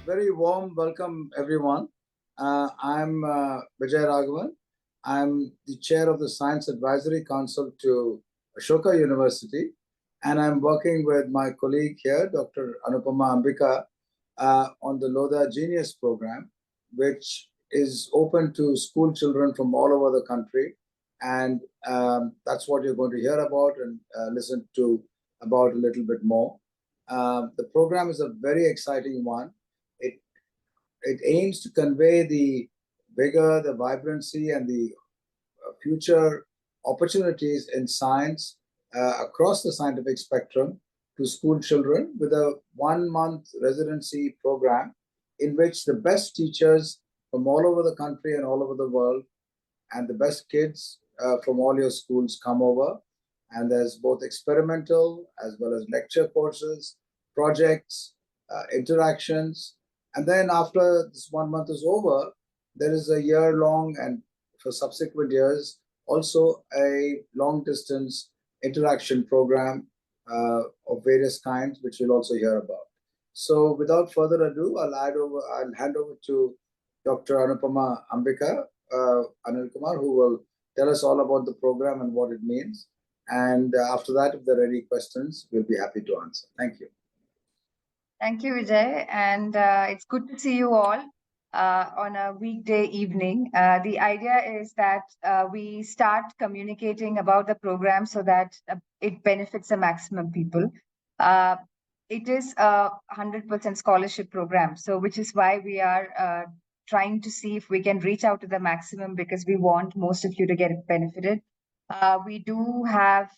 very warm welcome, everyone. I'm Vijay Raghavan. I'm the chair of the Science Advisory Council to Ashoka University, and I'm working with my colleague here, Dr. Anupama Ambika, on the Lodha Genius Programme, which is open to school children from all over the country. And that's what you're going to hear about and listen to about a little bit more. The program is a very exciting one. It, it aims to convey the vigor, the vibrancy, and the future opportunities in science across the scientific spectrum to school children with a 1 month residency program in which the best teachers from all over the country and all over the world and the best kids from all your schools come over. And there's both experimental as well as lecture courses, projects, interactions. And then after this 1 month is over, there is a year-long and for subsequent years, also a long-distance interaction program of various kinds, which you'll also hear about. So without further ado, I'll hand over to Dr. Anupama Ambika, Anil Kumar, who will tell us all about the program and what it means. And after that, if there are any questions, we'll be happy to answer. Thank you. Thank you, Vijay. And it's good to see you all on a weekday evening. The idea is that we start communicating about the program so that it benefits the maximum people. It is a 100% scholarship program, so which is why we are trying to see if we can reach out to the maximum, because we want most of you to get benefited. We do have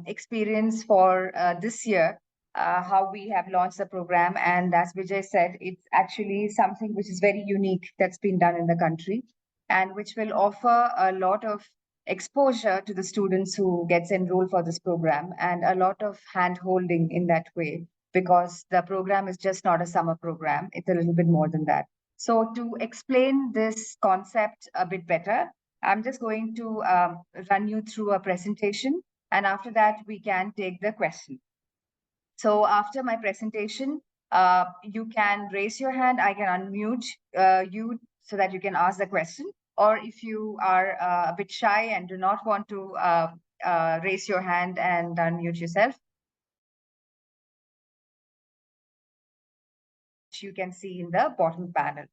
experience for this year, how we have launched the program. And as Vijay said, it's actually something which is very unique that's been done in the country and which will offer a lot of exposure to the students who gets enrolled for this program and a lot of hand-holding in that way, because the program is just not a summer program. It's a little bit more than that. So to explain this concept a bit better, I'm just going to run you through a presentation, and after that, we can take the question. So after my presentation, you can raise your hand. I can unmute you so that you can ask the question. Or if you are a bit shy and do not want to raise your hand and unmute yourself, you can see in the bottom panel.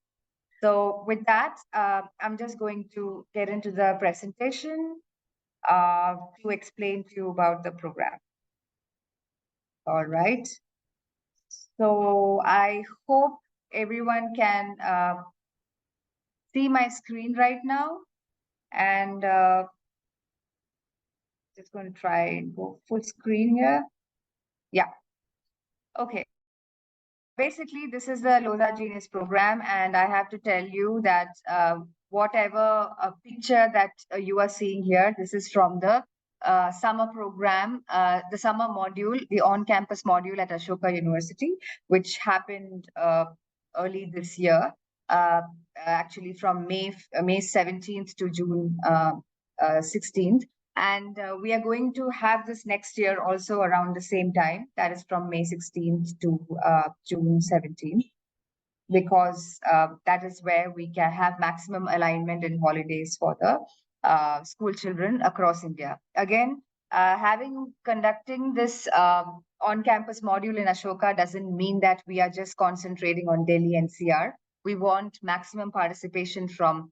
So with that, I'm just going to get into the presentation to explain to you about the program. All right. So I hope everyone can see my screen right now. And just going to try and go full screen here. Yeah. Okay. Basically, this is the Lodha Genius Program, and I have to tell you that whatever picture that you are seeing here, this is from the summer program, the summer module, the on-campus module at Ashoka University, which happened early this year, actually from May 17th to June 16th. And we are going to have this next year also around the same time, that is from May 16th to June 17th, because that is where we can have maximum alignment in holidays for the school children across India. Again, conducting this on-campus module in Ashoka doesn't mean that we are just concentrating on Delhi NCR. We want maximum participation from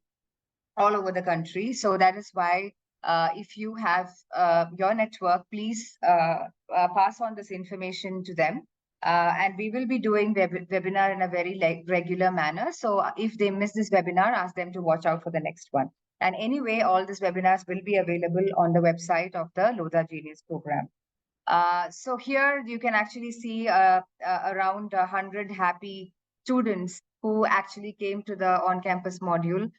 all over the country. So that is why if you have your network, please pass on this information to them. And we will be doing the webinar in a very regular manner. So if they miss this webinar, ask them to watch out for the next one. And anyway, all these webinars will be available on the website of the Lodha Genius Program. So here you can actually see around 100 happy students who actually came to the on-campus module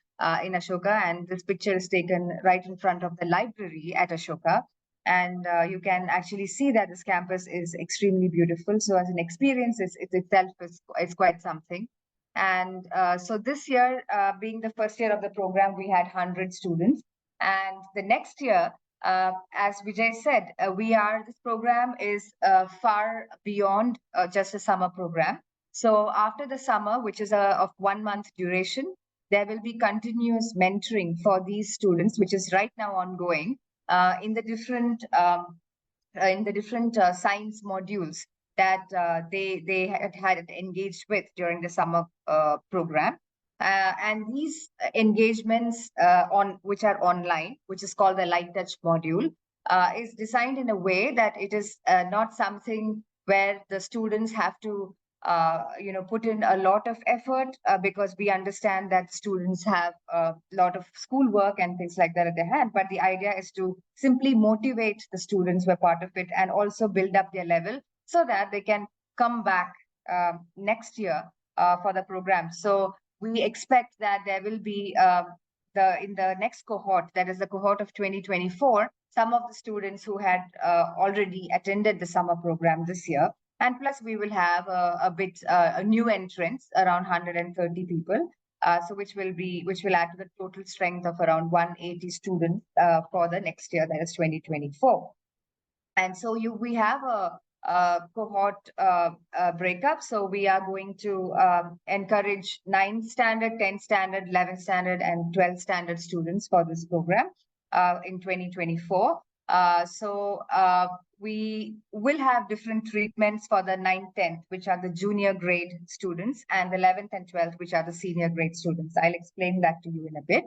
in Ashoka, and this picture is taken right in front of the library at Ashoka. And you can actually see that this campus is extremely beautiful. So as an experience, it itself is quite something. And so this year, being the first year of the program, we had 100 students. And the next year, as Vijay said, this program is far beyond just a summer program. So after the summer, which is of 1 month duration, there will be continuous mentoring for these students, which is right now ongoing in the different science modules that they had engaged with during the summer program. And these engagements on which are online, which is called the Light Touch module, is designed in a way that it is not something where the students have to put in a lot of effort, because we understand that students have a lot of schoolwork and things like that at their hand. But the idea is to simply motivate the students who are part of it and also build up their level so that they can come back next year for the program. So we expect that there will be in the next cohort, that is the cohort of 2024, some of the students who had already attended the summer program this year. And plus, we will have a new entrance, around 130 people, so which will add to the total strength of around 180 students for the next year, that is 2024. And so we have a cohort breakup. So we are going to encourage 9th standard, 10th standard, 11th standard, and 12th standard students for this program in 2024. We will have different treatments for the 9th, 10th, which are the junior grade students, and the 11th and 12th, which are the senior grade students. I'll explain that to you in a bit.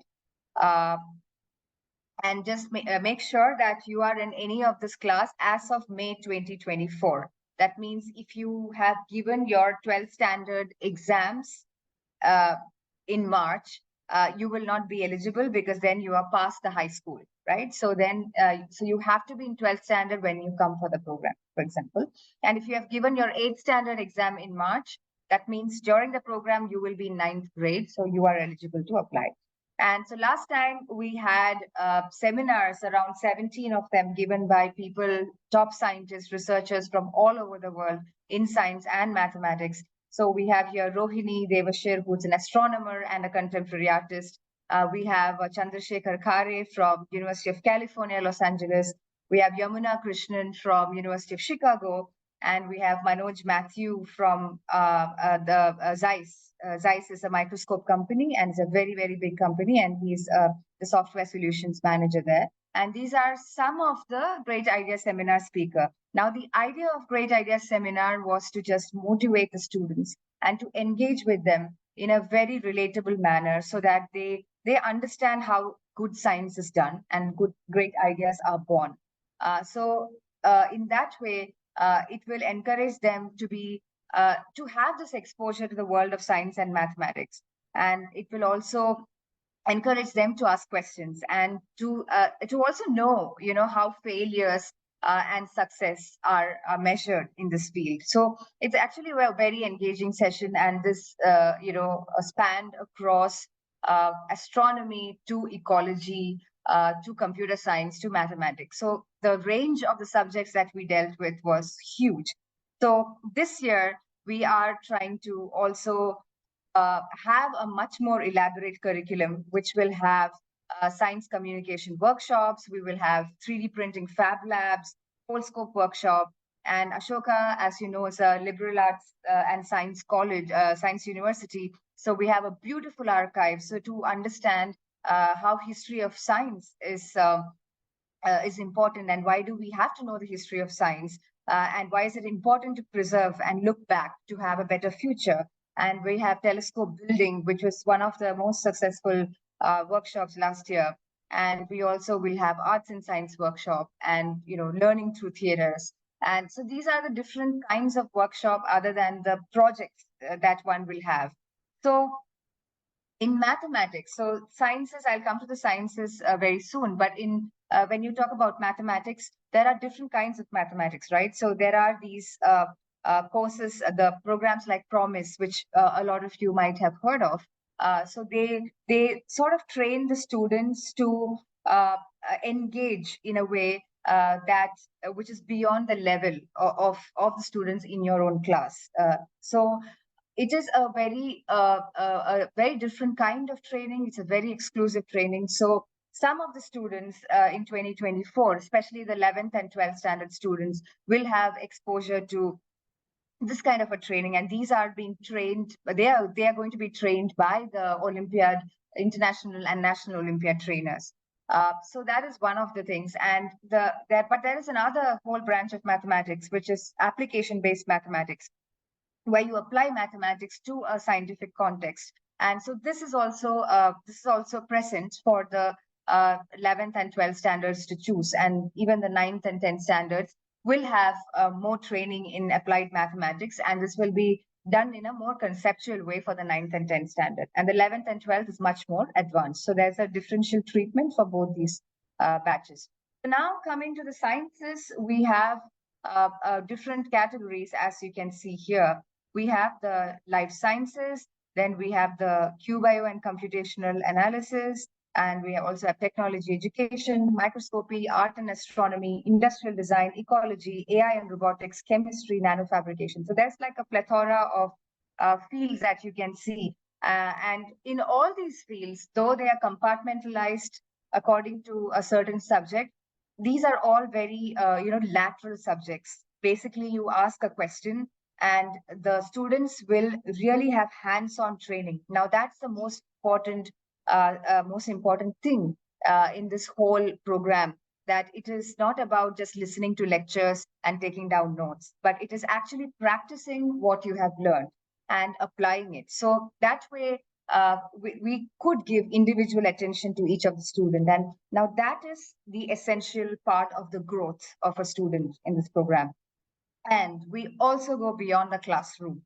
And just make sure that you are in any of this class as of May 2024. That means if you have given your 12th standard exams in March, you will not be eligible, because then you are past the high school, right? So then, so you have to be in 12th standard when you come for the program, for example. And if you have given your 8th standard exam in March, that means during the program, you will be in 9th grade, so you are eligible to apply. And so last time we had seminars, around 17 of them, given by people, top scientists, researchers from all over the world in science and mathematics. So we have here Rohini Devashir, who's an astronomer and a contemporary artist. We have Chandrasekhar Khare from University of California, Los Angeles. We have Yamuna Krishnan from University of Chicago. And we have Manoj Matthew from the Zeiss. Zeiss is a microscope company, and it's a very, very big company, and he's the software solutions manager there. And these are some of the Great Ideas Seminar speaker. Now, the idea of Great Ideas Seminar was to just motivate the students and to engage with them in a very relatable manner, so that they understand how good science is done and great ideas are born. In that way, it will encourage them to have this exposure to the world of science and mathematics. And it will also encourage them to ask questions and to also know, how failures and success are measured in this field. So it's actually a very engaging session, and this, spanned across astronomy to ecology, to computer science to mathematics. So the range of the subjects that we dealt with was huge. So this year, we are trying to also have a much more elaborate curriculum, which will have science communication workshops. We will have 3D printing fab labs, whole scope workshop. And Ashoka, as you know, is a liberal arts and science college, science university. So we have a beautiful archive. So to understand how history of science is important, and why do we have to know the history of science, and why is it important to preserve and look back to have a better future. And we have telescope building, which was one of the most successful workshops last year. And we also will have arts and science workshop, and learning through theaters. And so these are the different kinds of workshop other than the projects that one will have. So in mathematics, so sciences, I'll come to the sciences very soon, but when you talk about mathematics, there are different kinds of mathematics, right? So there are these courses, the programs like Promise, which a lot of you might have heard of. So they sort of train the students to engage in a way that which is beyond the level of the students in your own class. So it is a very different kind of training. It's a very exclusive training. So some of the students in 2024, especially the 11th and 12th standard students, will have exposure to this kind of a training, and these are being trained, they are going to be trained by the Olympiad, international and national Olympiad trainers. So that is one of the things. And but there is another whole branch of mathematics, which is application based mathematics, where you apply mathematics to a scientific context. And so this is also present for the 11th and 12th standards to choose, and even the 9th and 10th standards will have more training in applied mathematics, and this will be done in a more conceptual way for the 9th and 10th standard. And the 11th and 12th is much more advanced. So there's a differential treatment for both these batches. So now coming to the sciences, we have different categories, as you can see here. We have the life sciences, then we have the QBio and computational analysis, and we also have technology education, microscopy, art and astronomy, industrial design, ecology, AI and robotics, chemistry, nanofabrication. So there's like a plethora of fields that you can see. And in all these fields, though they are compartmentalized according to a certain subject, these are all very, lateral subjects. Basically, you ask a question and the students will really have hands-on training. Now, that's the most important thing in this whole program, that it is not about just listening to lectures and taking down notes, but it is actually practicing what you have learned and applying it. So that way, we could give individual attention to each of the student. And now that is the essential part of the growth of a student in this program. And we also go beyond the classroom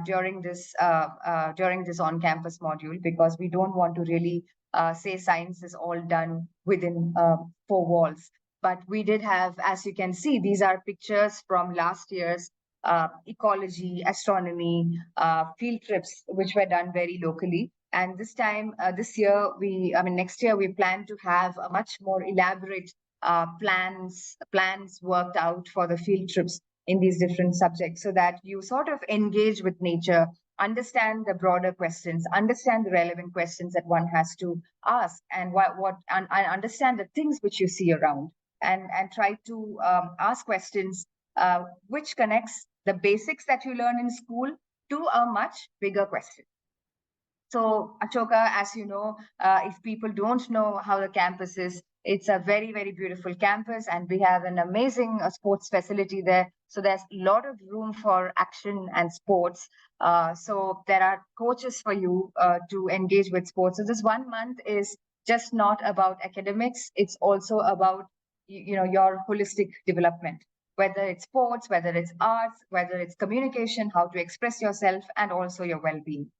during this on-campus module, because we don't want to really say science is all done within four walls. But we did have, as you can see, these are pictures from last year's ecology, astronomy, field trips, which were done very locally. And this year, next year, we plan to have a much more elaborate plans worked out for the field trips in these different subjects, so that you sort of engage with nature, understand the broader questions, understand the relevant questions that one has to ask, and understand the things which you see around, and try to ask questions which connects the basics that you learn in school to a much bigger question. So, Ashoka, as you know, if people don't know how the campus is, it's a very, very beautiful campus, and we have an amazing sports facility there. So there's a lot of room for action and sports. So there are coaches for you to engage with sports. So this 1 month is just not about academics. It's also about your holistic development, whether it's sports, whether it's arts, whether it's communication, how to express yourself, and also your well-being.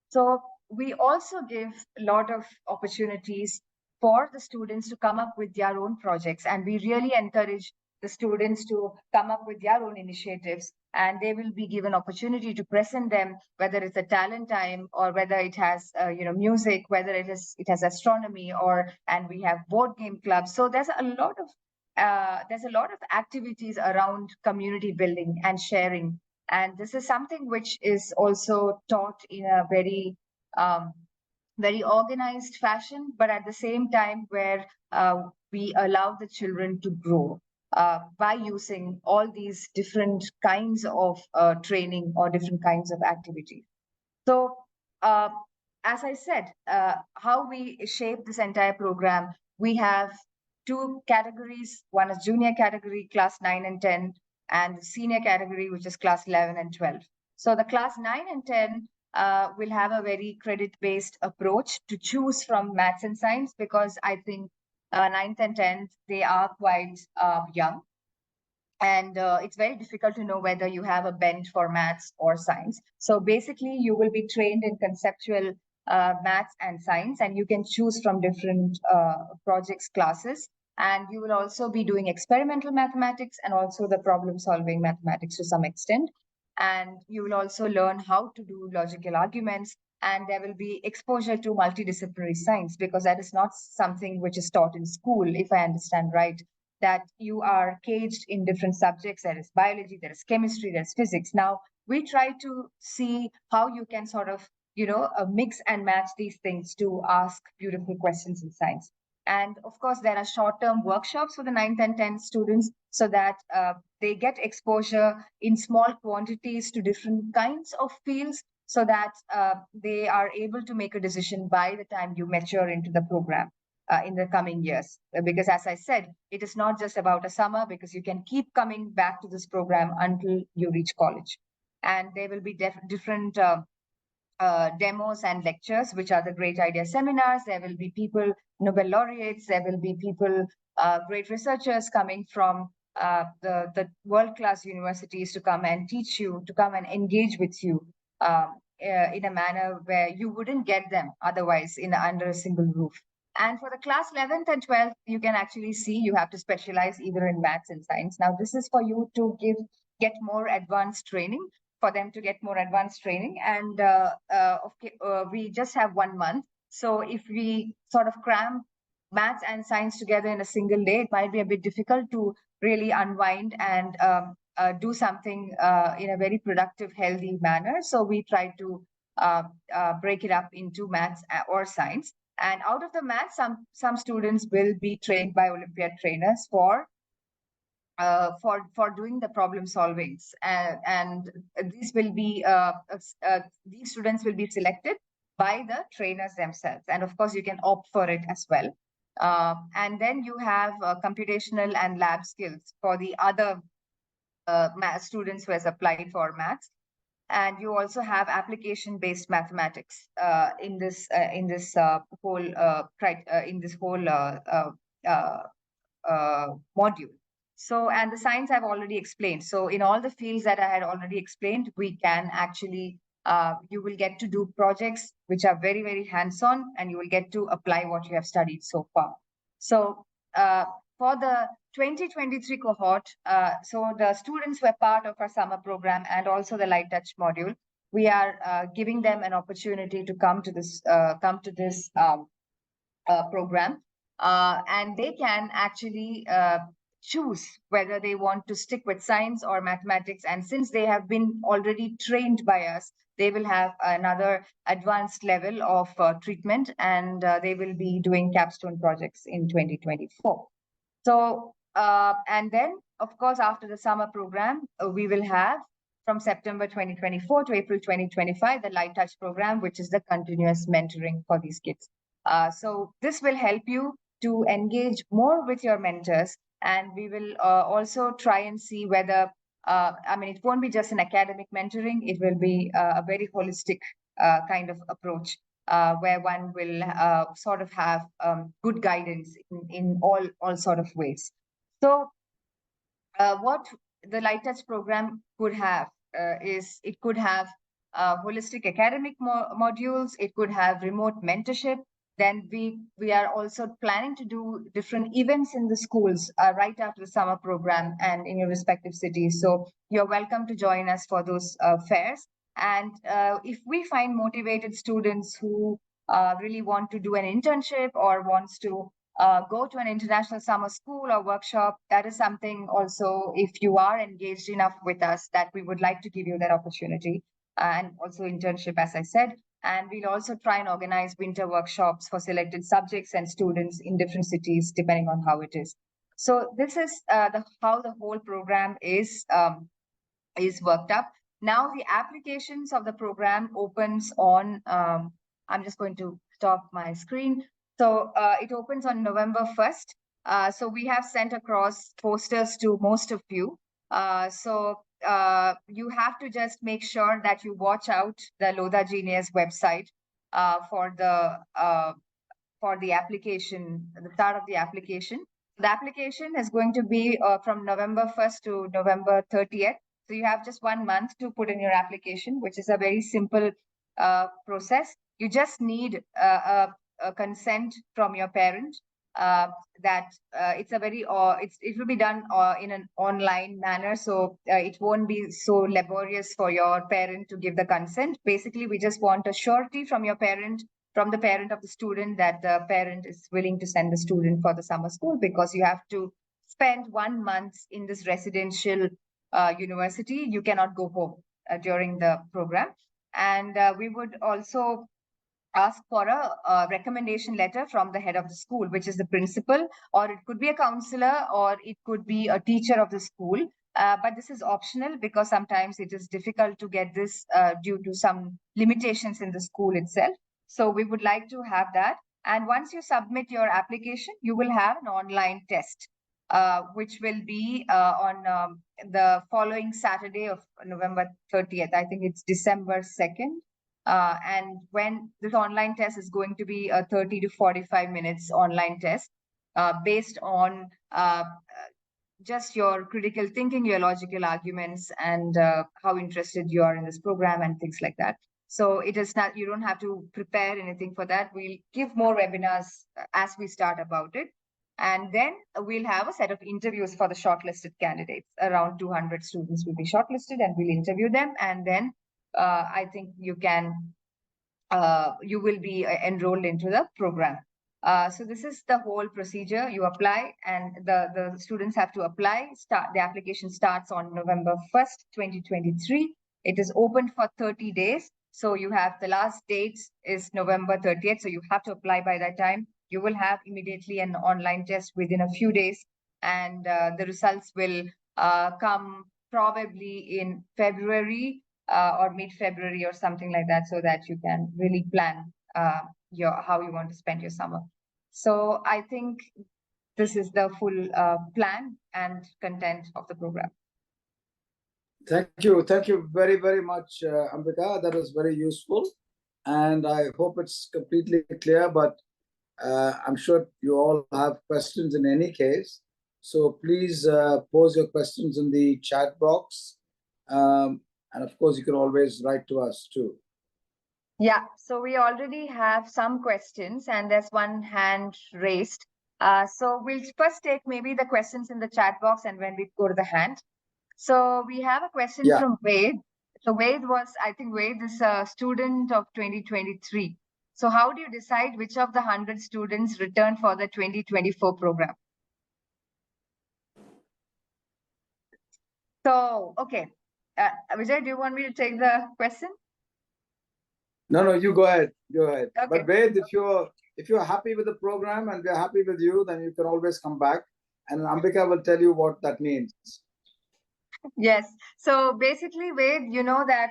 So we also give a lot of opportunities for the students to come up with their own projects, and we really encourage the students to come up with their own initiatives, and they will be given opportunity to present them, whether it's a talent time or whether it has music, whether it has astronomy, and we have board game clubs. So there's a lot of activities around community building and sharing, and this is something which is also taught in a very organized fashion, but at the same time where we allow the children to grow by using all these different kinds of training or different kinds of activities. So, as I said, how we shape this entire program, we have two categories. One is junior category, class 9 and 10, and senior category, which is class 11 and 12. So the class 9 and 10 will have a very credit-based approach to choose from maths and science, because I think 9th and 10th, they are quite young. And it's very difficult to know whether you have a bent for maths or science. So basically, you will be trained in conceptual maths and science, and you can choose from different projects classes. And you will also be doing experimental mathematics and also the problem-solving mathematics to some extent. And you will also learn how to do logical arguments. And there will be exposure to multidisciplinary science, because that is not something which is taught in school, if I understand right, that you are caged in different subjects. There is biology, there is chemistry, there's physics. Now, we try to see how you can sort of, mix and match these things to ask beautiful questions in science. And of course, there are short-term workshops for the 9th and 10th students so that they get exposure in small quantities to different kinds of fields so that they are able to make a decision by the time you mature into the program in the coming years. Because as I said, it is not just about a summer, because you can keep coming back to this program until you reach college. And there will be different demos and lectures, which are the Great Idea seminars. There will be people, Nobel laureates, there will be people, great researchers coming from the world-class universities to come and teach you, to come and engage with you in a manner where you wouldn't get them otherwise under a single roof. And for the class 11th and 12th, you can actually see you have to specialize either in maths and science. Now, this is for you to get more advanced training, for them to get more advanced training. And we just have 1 month. So if we sort of cram maths and science together in a single day, it might be a bit difficult to really unwind and do something in a very productive, healthy manner. So we try to break it up into maths or science. And out of the maths, some students will be trained by Olympiad trainers for doing the problem solvings, and these will be these students will be selected by the trainers themselves, and of course you can opt for it as well. And then you have computational and lab skills for the other math students who has applied for maths, and you also have application-based mathematics in this whole module. So, and the science I've already explained. So in all the fields that I had already explained, we can actually, you will get to do projects which are very, very hands-on, and you will get to apply what you have studied so far. So for the 2023 cohort, so the students were part of our summer program and also the Light Touch module. We are giving them an opportunity to come to this program, and they can actually choose whether they want to stick with science or mathematics. And since they have been already trained by us, they will have another advanced level of treatment, and they will be doing capstone projects in 2024. So, and then, of course, after the summer program, we will have from September 2024 to April 2025, the Light Touch program, which is the continuous mentoring for these kids. So this will help you to engage more with your mentors, and we will also try and see whether, I mean, it won't be just an academic mentoring, it will be a very holistic kind of approach where one will sort of have good guidance in all sort of ways. So what the Light Touch program could have is it could have holistic academic modules, it could have remote mentorship. Then we are also planning to do different events in the schools right after the summer program and in your respective cities. So you're welcome to join us for those fairs. And if we find motivated students who really want to do an internship or wants to go to an international summer school or workshop, that is something also, if you are engaged enough with us, that we would like to give you that opportunity, and also internship, as I said. And we'll also try and organize winter workshops for selected subjects and students in different cities, depending on how it is. So this is how the whole program is worked up. Now the applications of the program opens on, I'm just going to stop my screen. So it opens on November 1st. So we have sent across posters to most of you. So you have to just make sure that you watch out the Lodha Genius website for the application, the start of the application. The application is going to be from November 1st to November 30th. So you have just 1 month to put in your application, which is a very simple process. You just need a consent from your parent that it's a very, it will be done in an online manner. So it won't be so laborious for your parent to give the consent. Basically, we just want a surety from your parent, from the parent of the student, that the parent is willing to send the student for the summer school, because you have to spend 1 month in this residential university. You cannot go home during the program. And we would also ask for a recommendation letter from the head of the school, which is the principal, or it could be a counselor, or it could be a teacher of the school. But this is optional because sometimes it is difficult to get this due to some limitations in the school itself. So we would like to have that. And once you submit your application, you will have an online test, which will be on the following Saturday of November 30th. I think it's December 2nd. And when this online test is going to be a 30 to 45 minutes online test based on just your critical thinking, your logical arguments, and how interested you are in this program and things like that. So it is not, you don't have to prepare anything for that. We'll give more webinars as we start about it. And then we'll have a set of interviews for the shortlisted candidates. Around 200 students will be shortlisted and we'll interview them. And then I think you will be enrolled into the program. So this is the whole procedure. You apply and the students have to apply. The application starts on November 1st, 2023. It is open for 30 days. So you have the last date is November 30th. So you have to apply by that time. You will have immediately an online test within a few days. And the results will come probably in February or mid-February or something like that, so that you can really plan how you want to spend your summer. So I think this is the full plan and content of the program. Thank you very, very much, Ambika. That was very useful. And I hope it's completely clear, but I'm sure you all have questions in any case. So please pose your questions in the chat box. And of course, you can always write to us too. Yeah, so we already have some questions and there's one hand raised. So we'll first take maybe the questions in the chat box and when we go to the hand. So we have a question from Wade. So Wade is a student of 2023. So how do you decide which of the 100 students return for the 2024 program? So, okay. Vijay, do you want me to take the question? No, you go ahead. Okay. But Ved, if you're happy with the program and we're happy with you, then you can always come back and Ambika will tell you what that means. Yes. So basically, Ved, you know that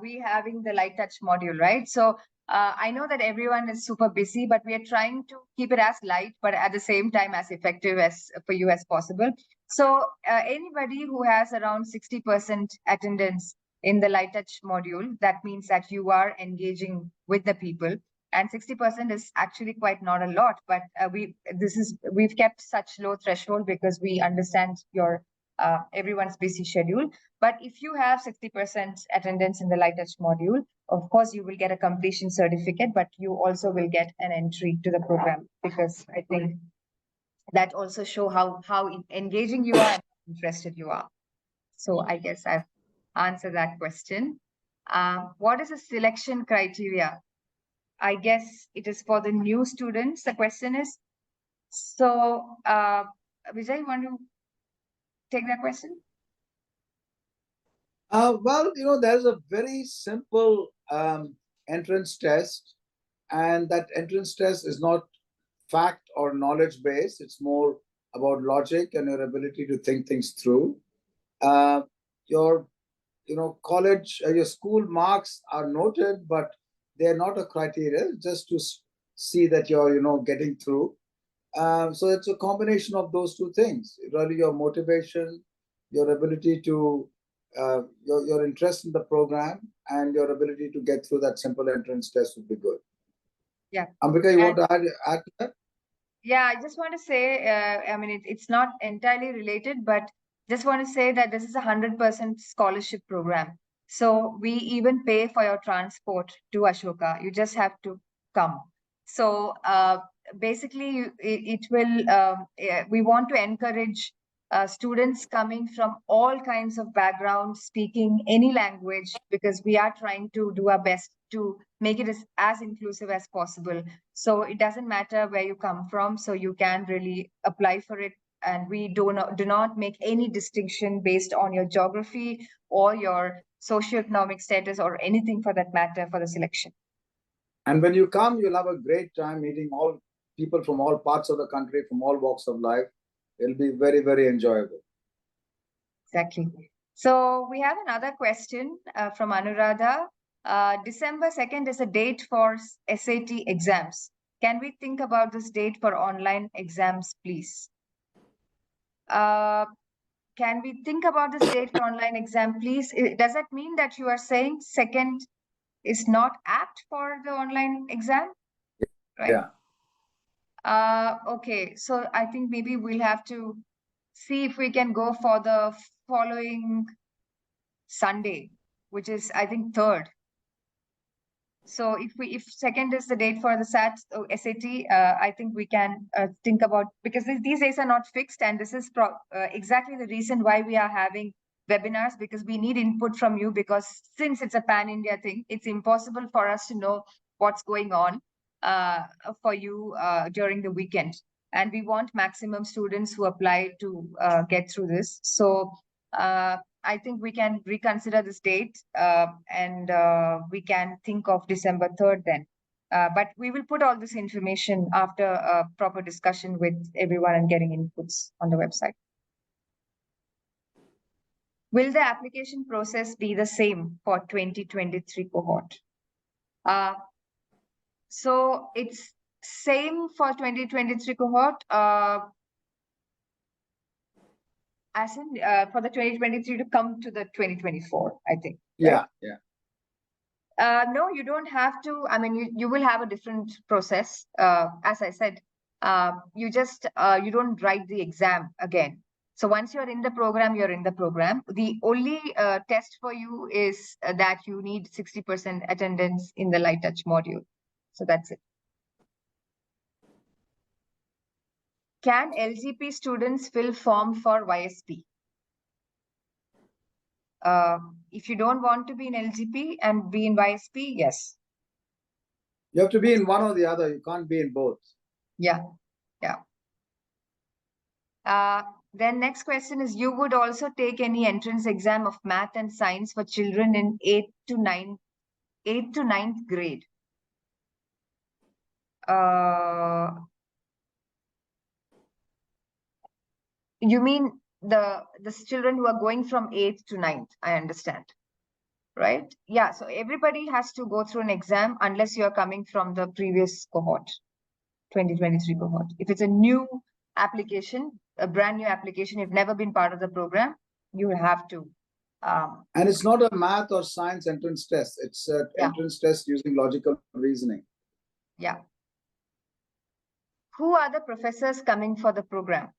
we having the light touch module, right? So I know that everyone is super busy, but we are trying to keep it as light, but at the same time as effective as for you as possible. So anybody who has around 60% attendance in the light touch module, that means that you are engaging with the people. And 60% is actually quite not a lot, but we've kept such low threshold because we understand your everyone's busy schedule. But if you have 60% attendance in the light touch module, of course, you will get a completion certificate, but you also will get an entry to the program because I think that also show how engaging you are and interested you are. So I guess I've answered that question. What is the selection criteria? I guess it is for the new students. The question is, so Vijay, you want to take that question? Well, there's a very simple entrance test, and that entrance test is not fact or knowledge based. It's more about logic and your ability to think things through. Your college, your school marks are noted, but they're not a criteria, just to see that you're getting through. So it's a combination of those two things. Really, your motivation, your ability to your interest in the program, and your ability to get through that simple entrance test would be good. Yeah. Ambika, you want to add to that? Yeah, I just want to say, I mean, it's not entirely related, but just want to say that this is a 100% scholarship program. So we even pay for your transport to Ashoka. You just have to come. So basically, we want to encourage students coming from all kinds of backgrounds, speaking any language, because we are trying to do our best to make it as inclusive as possible. So it doesn't matter where you come from, so you can really apply for it. And we do not make any distinction based on your geography or your socioeconomic status or anything for that matter for the selection. And when you come, you'll have a great time meeting all people from all parts of the country, from all walks of life. It'll be very, very enjoyable. Exactly. So we have another question from Anuradha. December 2nd is a date for SAT exams. Can we think about this date for online exams, please? Can we think about this date for online exam, please? Does that mean that you are saying 2nd is not apt for the online exam? Right? Yeah. Okay, so I think maybe we'll have to see if we can go for the following Sunday, which is I think 3rd. So if 2nd is the date for the SAT, I think we can think about, because these days are not fixed, and this is exactly the reason why we are having webinars, because we need input from you, because since it's a pan-India thing, it's impossible for us to know what's going on for you during the weekend. And we want maximum students who apply to get through this. So I think we can reconsider this date and we can think of December 3rd then. But we will put all this information after a proper discussion with everyone and getting inputs on the website. Will the application process be the same for 2023 cohort? So it's same for 2023 cohort. As in for the 2023 to come to the 2024, I think. Right? No, you don't have to. I mean, you will have a different process. As I said, you just you don't write the exam again. So once you're in the program, you're in the program. The only test for you is that you need 60% attendance in the light touch module. So that's it. Can LGP students fill form for YSP? If you don't want to be in LGP and be in YSP, yes. You have to be in one or the other. You can't be in both. Yeah. Then next question is, you would also take any entrance exam of math and science for children in 8th to 9th grade? You mean the children who are going from 8th to 9th, I understand, right? Yeah, so everybody has to go through an exam unless you're coming from the previous cohort, 2023 cohort. If it's a new application, a brand new application, you've never been part of the program, you will have to. And it's not a math or science entrance test. It's an entrance test using logical reasoning. Yeah. Who are the professors coming for the program?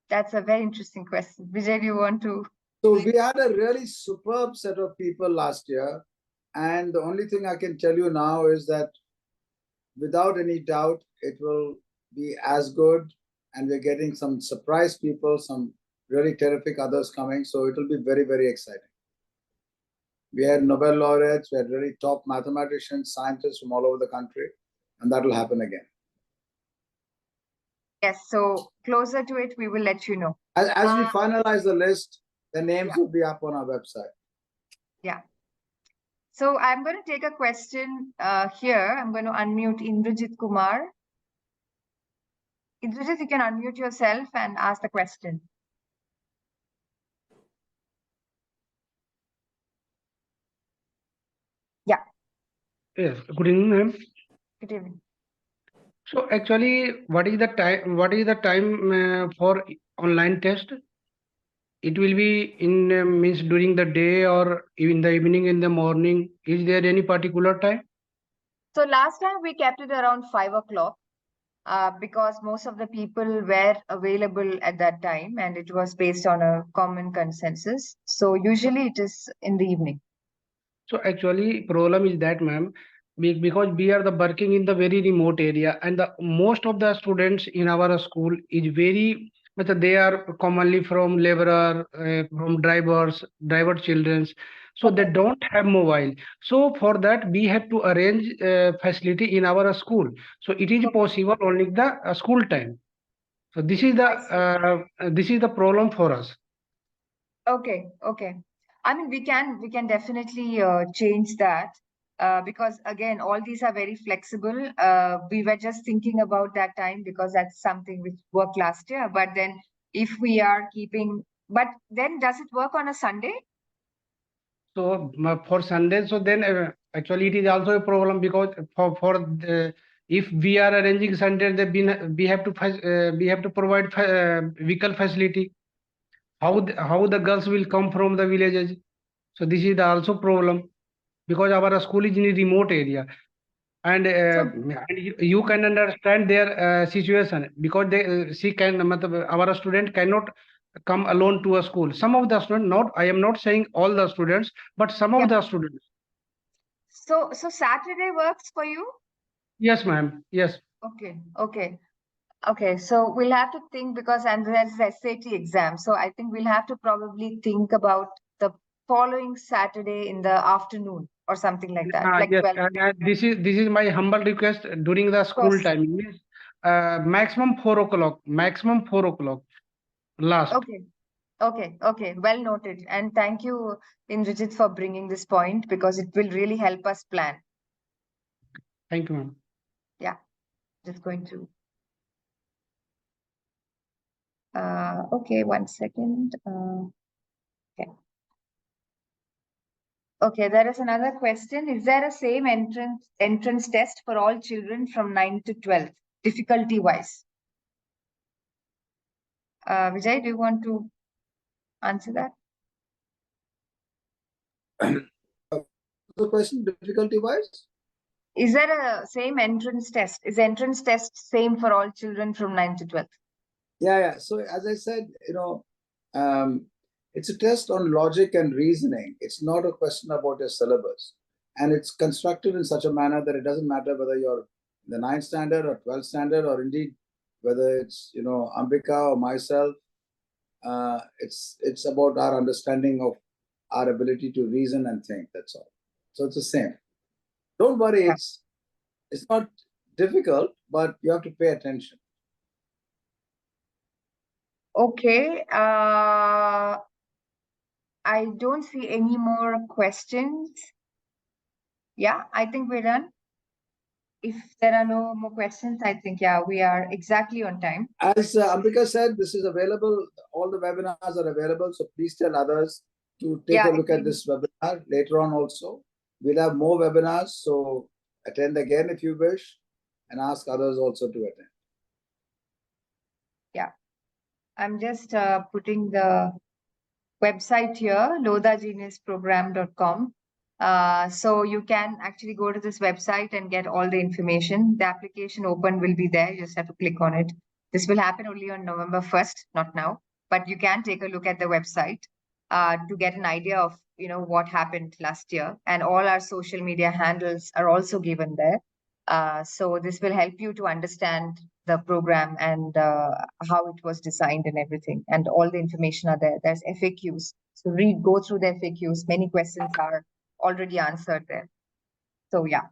That's a very interesting question. Vijay, do you want to? So we had a really superb set of people last year. And the only thing I can tell you now is that without any doubt, it will be as good. And we're getting some surprise people, some really terrific others coming. So it will be very, very exciting. We had Nobel laureates, we had really top mathematicians, scientists from all over the country, and that will happen again. Yes, so closer to it, we will let you know. As we finalize the list, the names will be up on our website. Yeah. So I'm going to take a question here. I'm going to unmute Indrajit Kumar. Indrajit, you can unmute yourself and ask the question. Yeah. Yes. Good evening, ma'am. Good evening. So actually, what is the time? What is the time for online test? It will be in means during the day or in the evening, in the morning. Is there any particular time? So last time we kept it around 5 o'clock because most of the people were available at that time, and it was based on a common consensus. So usually it is in the evening. So actually, problem is that, ma'am, because we are the working in the very remote area, and the most of the students in our school is very, but they are commonly from laborer, from driver childrens, so they don't have mobile. So for that, we have to arrange facility in our school. So it is possible only the school time. So this is the problem for us. Okay. I mean, we can definitely change that. because again, all these are very flexible. We were just thinking about that time because that's something which worked last year. But then if we are keeping, but then does it work on a Sunday? So for Sunday, so then actually it is also a problem because if we are arranging Sunday, then we have to provide vehicle facility. How the girls will come from the villages? So this is also problem because our school is in a remote area, and you can understand their situation because our student cannot come alone to a school. Some of the students, not I am not saying all the students, but some of the students. So Saturday works for you? Yes, ma'am. Yes. Okay. So we'll have to think because and there's the SAT exam. So I think we'll have to probably think about the following Saturday in the afternoon or something like that, like Yes. 12. And this is my humble request during the school Course. time. Means, maximum 4 o'clock. Maximum 4 o'clock. Last. Okay. Well noted. And thank you, Indrajit, for bringing this point because it will really help us plan. Thank you, ma'am. Yeah, just going to. Okay, 1 second. Okay. Okay, there is another question. Is there a same entrance test for all children from 9 to 12, difficulty wise? Vijay, do you want to answer that? The question difficulty wise? Is there a same entrance test? Is entrance test same for all children from 9 to 12? Yeah. So as I said, it's a test on logic and reasoning. It's not a question about your syllabus. And it's constructed in such a manner that it doesn't matter whether you're in the 9th standard or 12th standard, or indeed whether it's, Ambika or myself. It's about our understanding of our ability to reason and think. That's all. So it's the same. Don't worry, Yeah. it's not difficult, but you have to pay attention. Okay. I don't see any more questions. Yeah, I think we're done. If there are no more questions, I think, yeah, we are exactly on time. As Ambika said, this is available. All the webinars are available. So please tell others to take a look at this webinar later on also. We'll have more webinars. So attend again if you wish and ask others also to attend. Yeah. I'm just putting the website here, lodhageniusprogramme.com. So you can actually go to this website and get all the information. The application open will be there. You just have to click on it. This will happen only on November 1st, not now, but you can take a look at the website to get an idea of, what happened last year. And all our social media handles are also given there. So this will help you to understand the program and how it was designed and everything. And all the information are there. There's FAQs. So go through the FAQs. Many questions are already answered there. So yeah.